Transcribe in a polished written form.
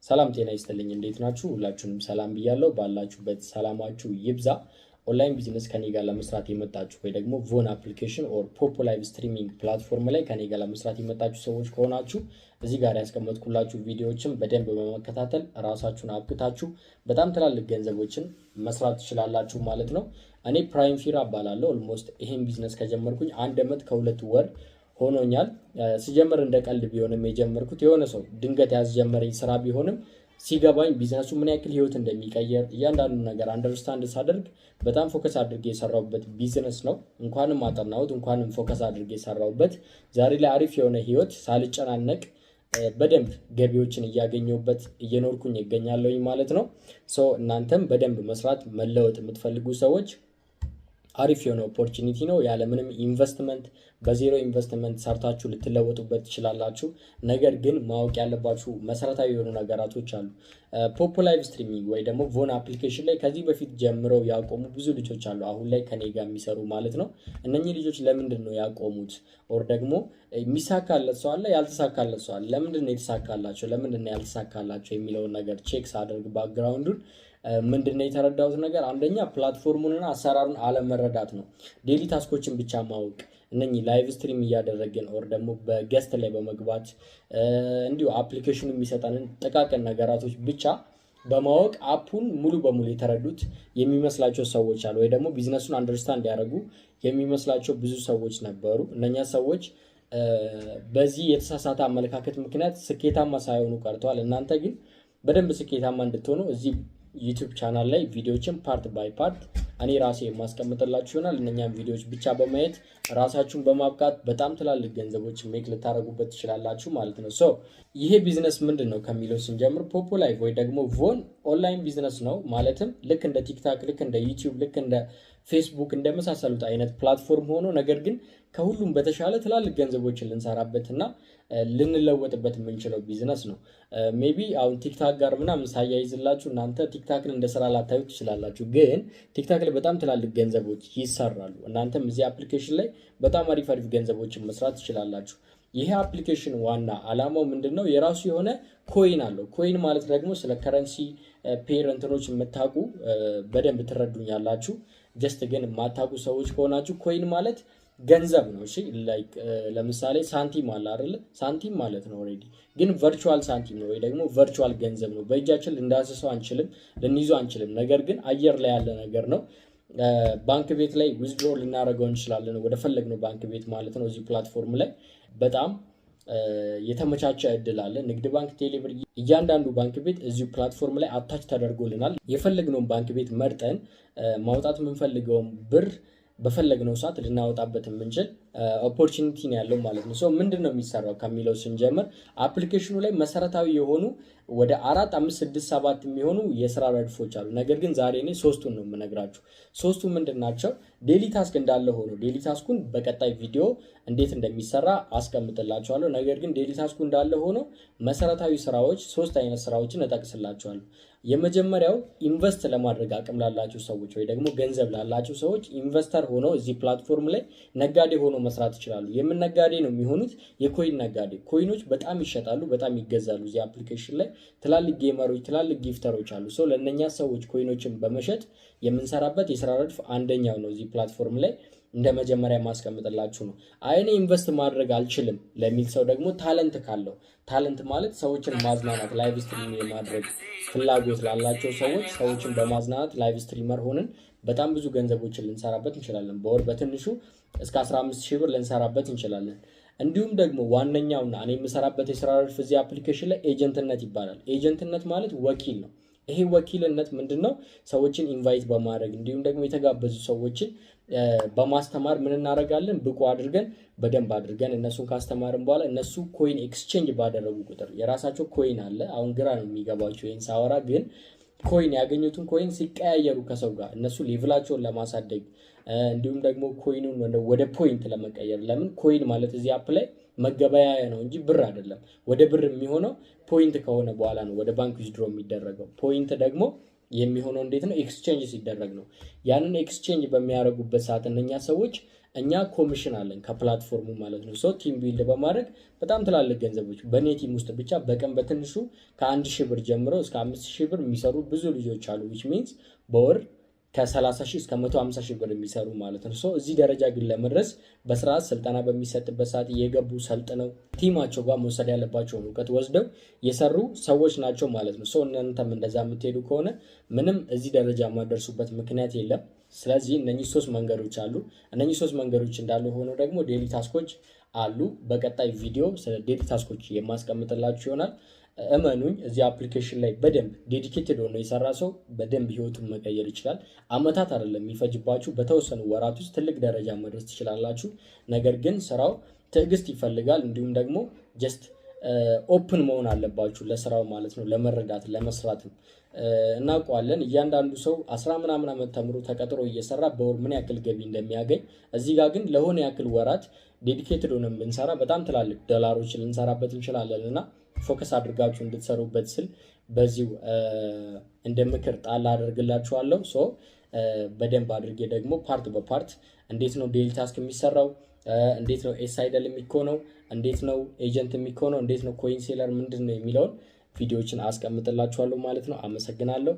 ሰላም ጤና ይስጥልኝ እንዴት ናችሁ? ሁላችሁንም ሰላም ብያለሁ። ባላችሁበት ሰላማችሁ ይብዛ። ኦንላይን ቢዝነስ ከኔ ጋር ለመስራት የመጣችሁ ወይ ደግሞ ቮን አፕሊኬሽን ኦር ፖፖ ላይቭ ስትሪሚንግ ፕላትፎርም ላይ ከኔ ጋር ለመስራት የመጣችሁ ሰዎች ከሆናችሁ እዚህ ጋር ያስቀመጥኩላችሁ ቪዲዮዎችን በደንብ በመከታተል ራሳችሁን አብቅታችሁ በጣም ትላልቅ ገንዘቦችን መስራት ትችላላችሁ ማለት ነው። እኔ ፕራይም ፊራ እባላለሁ። ኦልሞስት ይሄን ቢዝነስ ከጀመርኩኝ 1 ዓመት ከ2 ወር ሆኖኛል። ሲጀምር እንደ ቀልድ ቢሆንም የጀመርኩት የሆነ ሰው ድንገት ያስጀመረኝ ስራ ቢሆንም ሲገባኝ ቢዝነሱ ምን ያክል ህይወት እንደሚቀየር እያንዳንዱ ነገር አንደርስታንድ ሳደርግ በጣም ፎከስ አድርጌ የሰራሁበት ቢዝነስ ነው። እንኳንም አጠናሁት፣ እንኳንም ፎከስ አድርጌ የሰራሁበት ዛሬ ላይ አሪፍ የሆነ ህይወት ሳልጨናነቅ በደንብ ገቢዎችን እያገኘሁበት እየኖርኩኝ ይገኛለሁኝ ማለት ነው። ሶ እናንተም በደንብ መስራት መለወጥ የምትፈልጉ ሰዎች አሪፍ የሆነ ኦፖርቹኒቲ ነው። ያለ ምንም ኢንቨስትመንት በዜሮ ኢንቨስትመንት ሰርታችሁ ልትለወጡበት ትችላላችሁ። ነገር ግን ማወቅ ያለባችሁ መሰረታዊ የሆኑ ነገራቶች አሉ። ፖፖ ላይቭ ስትሪሚንግ ወይ ደግሞ ቮን አፕሊኬሽን ላይ ከዚህ በፊት ጀምረው ያቆሙ ብዙ ልጆች አሉ፣ አሁን ላይ ከኔ ጋር የሚሰሩ ማለት ነው። እነኚህ ልጆች ለምንድን ነው ያቆሙት? ኦር ደግሞ የሚሳካለት ሰው አለ፣ ያልተሳካለት ሰው አለ። ለምንድን ነው የተሳካላቸው፣ ለምንድን ነው ያልተሳካላቸው የሚለውን ነገር ቼክ ሳደርግ ባክግራውንዱን ምንድነው የተረዳሁት ነገር አንደኛ ፕላትፎርሙንና አሰራሩን አለመረዳት ነው። ዴሊ ታስኮችን ብቻ ማወቅ እነኚህ ላይቭ ስትሪም እያደረግን ኦር ደግሞ በገስት ላይ በመግባት እንዲሁ አፕሊኬሽኑ የሚሰጠንን ጥቃቅን ነገራቶች ብቻ በማወቅ አፑን ሙሉ በሙሉ የተረዱት የሚመስላቸው ሰዎች አሉ፣ ወይ ደግሞ ቢዝነሱን አንደርስታንድ ያደረጉ የሚመስላቸው ብዙ ሰዎች ነበሩ። እነኛ ሰዎች በዚህ የተሳሳተ አመለካከት ምክንያት ስኬታማ ሳይሆኑ ቀርተዋል። እናንተ ግን በደንብ ስኬታማ እንድትሆኑ እዚህ ዩቲዩብ ቻናል ላይ ቪዲዮዎችን ፓርት ባይ ፓርት እኔ ራሴ የማስቀምጥላችሁ ይሆናል። እነኛም ቪዲዮዎች ብቻ በማየት ራሳችሁን በማብቃት በጣም ትላልቅ ገንዘቦች ሜክ ልታደርጉበት ትችላላችሁ ማለት ነው። ሶ ይሄ ቢዝነስ ምንድን ነው ከሚለው ስንጀምር ፖፖ ላይቭ ወይ ደግሞ ቮን ኦንላይን ቢዝነስ ነው። ማለትም ልክ እንደ ቲክታክ፣ ልክ እንደ ዩቲዩብ፣ ልክ እንደ ፌስቡክ እንደመሳሰሉት አይነት ፕላትፎርም ሆኖ ነገር ግን ከሁሉም በተሻለ ትላልቅ ገንዘቦችን ልንሰራበትና ልንለወጥበት የምንችለው ቢዝነስ ነው። ሜቢ አሁን ቲክታክ ጋር ምናምን ሳያይዝላችሁ እናንተ ቲክታክን እንደ ስራ ላታዩ ትችላላችሁ፣ ግን ቲክታክ ላይ በጣም ትላልቅ ገንዘቦች ይሰራሉ። እናንተም እዚህ አፕሊኬሽን ላይ በጣም አሪፍ ገንዘቦችን መስራት ትችላላችሁ። ይሄ አፕሊኬሽን ዋና አላማው ምንድነው? የራሱ የሆነ ኮይን አለው። ኮይን ማለት ደግሞ ስለ ከረንሲ ፔር እንትኖች የምታውቁ በደንብ ትረዱኛላችሁ። ጀስት ግን የማታውቁ ሰዎች ከሆናችሁ ኮይን ማለት ገንዘብ ነው። እሺ ላይክ ለምሳሌ ሳንቲም አለ አይደል? ሳንቲም ማለት ነው ኦሬዲ፣ ግን ቨርቹዋል ሳንቲም ነው ወይ ደግሞ ቨርቹዋል ገንዘብ ነው። በእጃችን ልንዳስሰው አንችልም፣ ልንይዘው አንችልም። ነገር ግን አየር ላይ ያለ ነገር ነው። ባንክ ቤት ላይ ዊዝድሮ ልናደርገው እንችላለን ወደ ፈለግነው ባንክ ቤት ማለት ነው። እዚህ ፕላትፎርም ላይ በጣም የተመቻቸ እድል አለ። ንግድ ባንክ፣ ቴሌብር፣ እያንዳንዱ ባንክ ቤት እዚሁ ፕላትፎርም ላይ አታች ተደርጎልናል። የፈለግነውን ባንክ ቤት መርጠን ማውጣት የምንፈልገውን ብር በፈለግነው ሰዓት ልናወጣበት የምንችል ኦፖርቹኒቲ ነው ያለው ማለት ነው። ሶ ምንድነው የሚሰራው ከሚለው ስንጀምር አፕሊኬሽኑ ላይ መሰረታዊ የሆኑ ወደ 4 5 6 7 የሚሆኑ የስራ ረድፎች አሉ። ነገር ግን ዛሬ እኔ ሶስቱን ነው የምነግራችሁ። ሶስቱ ምንድናቸው? ዴሊ ታስክ እንዳለ ሆኖ ዴሊ ታስኩን በቀጣይ ቪዲዮ እንዴት እንደሚሰራ አስቀምጥላችኋለሁ። ነገር ግን ዴሊ ታስኩ እንዳለ ሆኖ መሰረታዊ ስራዎች 3 አይነት ስራዎችን እጠቅስላችኋለሁ። የመጀመሪያው ኢንቨስት ለማድረግ አቅም ላላችሁ ሰዎች ወይ ደግሞ ገንዘብ ላላችሁ ሰዎች ኢንቨስተር ሆኖ እዚህ ፕላትፎርም ላይ ነጋዴ ሆኖ መስራት ይችላሉ። የምን ነጋዴ ነው የሚሆኑት? የኮይን ነጋዴ። ኮይኖች በጣም ይሸጣሉ፣ በጣም ይገዛሉ። እዚህ አፕሊኬሽን ላይ ትላልቅ ጌመሮች፣ ትላልቅ ጊፍተሮች አሉ። ሰው ለእነኛ ሰዎች ኮይኖችን በመሸጥ የምንሰራበት የስራ ረድፍ አንደኛው ነው። እዚህ ፕላትፎርም ላይ እንደ መጀመሪያ ማስቀምጥላችሁ ነው። አይኔ ኢንቨስት ማድረግ አልችልም ለሚል ሰው ደግሞ ታለንት ካለው፣ ታለንት ማለት ሰዎችን ማዝናናት፣ ላይቭ ስትሪም የማድረግ ፍላጎት ላላቸው ሰዎች ሰዎችን በማዝናናት ላይቭ ስትሪመር ሆነን በጣም ብዙ ገንዘቦችን ልንሰራበት እንችላለን። በወር በትንሹ እስከ 15,000 ብር ልንሰራበት እንችላለን። እንዲሁም ደግሞ ዋነኛውና እኔ የምሰራበት የስራ ረድፍ እዚህ አፕሊኬሽን ላይ ኤጀንትነት ይባላል። ኤጀንትነት ማለት ወኪል ነው። ይሄ ወኪልነት ምንድነው? ሰዎችን ኢንቫይት በማድረግ እንዲሁም ደግሞ የተጋበዙ ሰዎችን በማስተማር ምን እናደርጋለን? ብቁ አድርገን በደንብ አድርገን እነሱን ካስተማርን በኋላ እነሱ ኮይን ኤክስቼንጅ ባደረጉ ቁጥር የራሳቸው ኮይን አለ። አሁን ግራ ነው የሚገባቸው ይሄን ሳወራ፣ ግን ኮይን ያገኙትን ኮይን ሲቀያየሩ ከሰው ጋር እነሱ ሌቭላቸውን ለማሳደግ እንዲሁም ደግሞ ኮይኑን ወደ ፖይንት ለመቀየር። ለምን ኮይን ማለት እዚህ አፕ ላይ መገበያያ ነው እንጂ ብር አይደለም። ወደ ብር የሚሆነው ፖይንት ከሆነ በኋላ ነው ወደ ባንክ ዊዝድሮ የሚደረገው። ፖይንት ደግሞ የሚሆነው እንዴት ነው? ኤክስቼንጅ ሲደረግ ነው። ያንን ኤክስቼንጅ በሚያደርጉበት ሰዓት እነኛ ሰዎች እኛ ኮሚሽን አለን ከፕላትፎርሙ ማለት ነው። ሶ ቲም ቢልድ በማድረግ በጣም ትላልቅ ገንዘቦች በእኔ ቲም ውስጥ ብቻ በቀን በትንሹ ከ1000 ብር ጀምሮ እስከ 5000 ብር የሚሰሩ ብዙ ልጆች አሉ። ዊች ሚንስ በወር ከ30 ሺህ እስከ 150 ሺህ ብር የሚሰሩ ማለት ነው። ሶ እዚህ ደረጃ ግን ለመድረስ በስርዓት ስልጠና በሚሰጥበት ሰዓት እየገቡ ሰልጥነው ቲማቸው ጋር መውሰድ ያለባቸውን እውቀት ወስደው የሰሩ ሰዎች ናቸው ማለት ነው። ሶ እናንተም እንደዛ የምትሄዱ ከሆነ ምንም እዚህ ደረጃ የማደርሱበት ምክንያት የለም። ስለዚህ እነኚህ 3 መንገዶች አሉ። እነኚህ 3 መንገዶች እንዳሉ ሆኖ ደግሞ ዴሊ ታስኮች አሉ። በቀጣይ ቪዲዮ ስለ ዴሊ ታስኮች የማስቀምጥላችሁ ይሆናል። እመኑኝ እዚህ አፕሊኬሽን ላይ በደንብ ዴዲኬትድ ሆኖ የሰራ ሰው በደንብ ህይወቱን መቀየር ይችላል። አመታት አይደለም የሚፈጅባችሁ፣ በተወሰኑ ወራት ውስጥ ትልቅ ደረጃ መድረስ ትችላላችሁ። ነገር ግን ስራው ትዕግስት ይፈልጋል። እንዲሁም ደግሞ ጀስት ኦፕን መሆን አለባችሁ ለስራው ማለት ነው። ለመረዳት ለመስራትም እናውቀዋለን። እያንዳንዱ ሰው 10 ምናምን ዓመት ተምሮ ተቀጥሮ እየሰራ በወር ምን ያክል ገቢ እንደሚያገኝ፣ እዚህ ጋር ግን ለሆነ ያክል ወራት ዴዲኬትድ ሆነን ብንሰራ በጣም ትላልቅ ዶላሮችን ልንሰራበት እንችላለን እና ፎከስ አድርጋችሁ እንድትሰሩበት ስል በዚሁ እንደ ምክር ጣል አደርግላችኋለሁ። ሶ በደንብ አድርጌ ደግሞ ፓርት በፓርት እንዴት ነው ዴሊ ታስክ የሚሰራው፣ እንዴት ነው ኤስአይደል የሚኮነው፣ እንዴት ነው ኤጀንት የሚኮነው፣ እንዴት ነው ኮይን ሴለር ምንድን ነው የሚለውን ቪዲዮዎችን አስቀምጥላችኋለሁ ማለት ነው። አመሰግናለሁ።